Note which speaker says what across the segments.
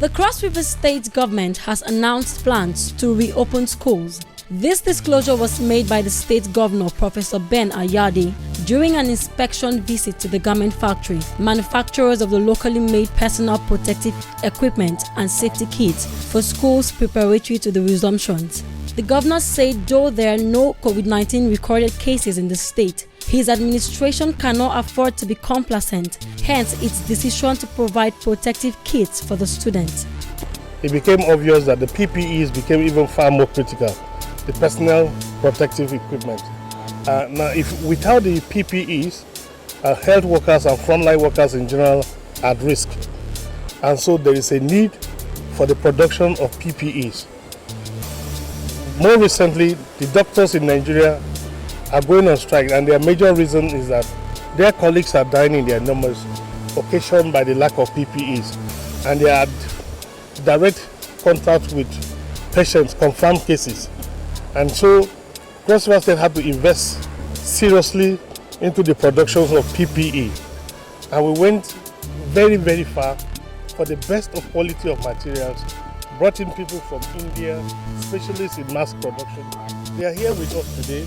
Speaker 1: The Cross River State government has announced plans to reopen schools. This disclosure was made by the state governor, Professor Ben Ayade, during an inspection visit to the garment factory, manufacturers of the locally made personal protective equipment and safety kits for schools preparatory to the resumptions. The governor said though there are no COVID-19 recorded cases in the state, his administration cannot afford to be complacent, hence its decision to provide protective kits for the students.
Speaker 2: It became obvious that the PPEs became even far more critical, the personal protective equipment. Now, if without the PPEs, health workers and frontline workers in general are at risk. And so there is a need for the production of PPEs. More recently, the doctors in Nigeria are going on strike, and their major reason is that their colleagues are dying in their numbers, occasioned by the lack of PPEs, and they are direct contact with patients, confirmed cases. And so Cross River State had to invest seriously into the production of PPE, and we went very, very far for the best of quality of materials, brought in people from India, specialists in mass production. They are here with us today,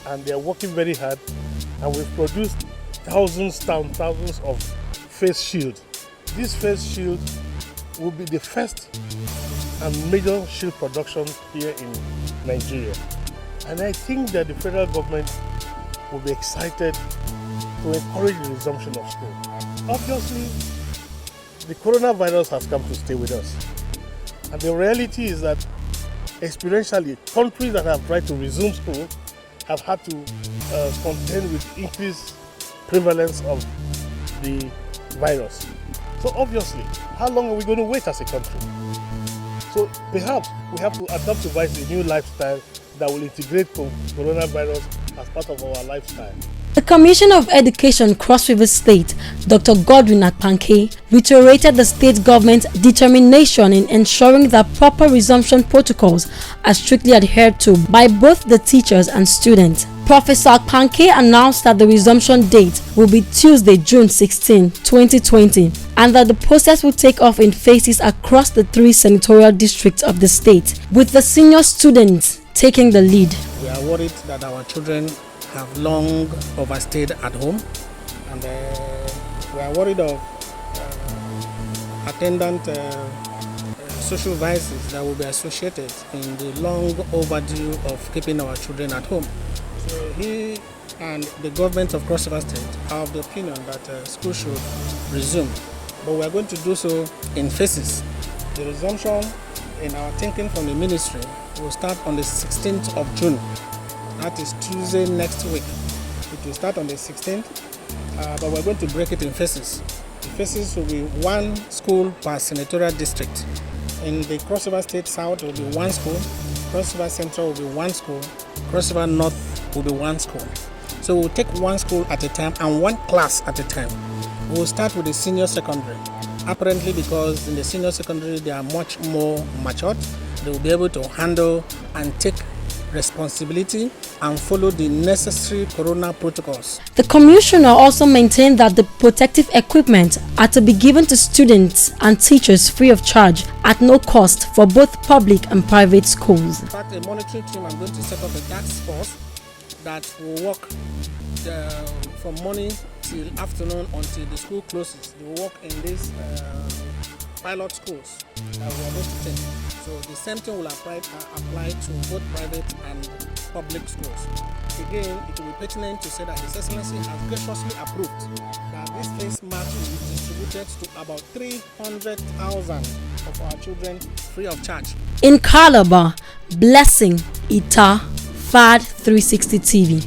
Speaker 2: and they are working very hard, and we've produced thousands of face shields. This face shield will be the first and major shield production here in Nigeria. And I think that the federal government will be excited to encourage the resumption of school. Obviously, the coronavirus has come to stay with us. And the reality is that experientially, countries that have tried to resume school have had to contend with increased prevalence of the virus. So obviously, how long are we going to wait as a country? So perhaps we have to adapt to a new lifestyle that will integrate coronavirus as part of our lifestyle.
Speaker 1: The Commissioner of Education, Cross River State, Dr. Godwin Akpanke, reiterated the state government's determination in ensuring that proper resumption protocols are strictly adhered to by both the teachers and students. Professor Akpanke announced that the resumption date will be Tuesday, June 16, 2020, and that the process will take off in phases across the 3 senatorial districts of the state, with the senior students taking the lead.
Speaker 3: We are worried that our children have long overstayed at home, and we are worried of attendant social vices that will be associated in the long overdue of keeping our children at home. So he and the government of Cross River State are of the opinion that school should resume, but we are going to do so in phases. The resumption, in our thinking from the ministry, will start on the 16th of June. That is Tuesday next week. It will start on the 16th, but we're going to break it in phases. The phases will be 1 school per senatorial district. In the Cross River State South will be 1 school, Cross River Central will be 1 school, Cross River North will be 1 school. So we'll take 1 school at a time and 1 class at a time. We'll start with the senior secondary. Apparently, because in the senior secondary they are much more matured, they will be able to handle and take responsibility and follow the necessary corona protocols.
Speaker 1: The commissioner also maintained that the protective equipment are to be given to students and teachers free of charge at no cost for both public and private schools.
Speaker 3: In fact, a monitoring team, I'm going to set up a task force that will work from morning till afternoon until the school closes. They will work in these pilot schools that we are going to take. So the same thing will apply to both private and public schools. Again, it will be pertinent to say that His Excellency has graciously approved that this face mask will be distributed to about 300,000 of our children free of charge.
Speaker 1: In Calabar, Blessing Ita, FAD 360 TV.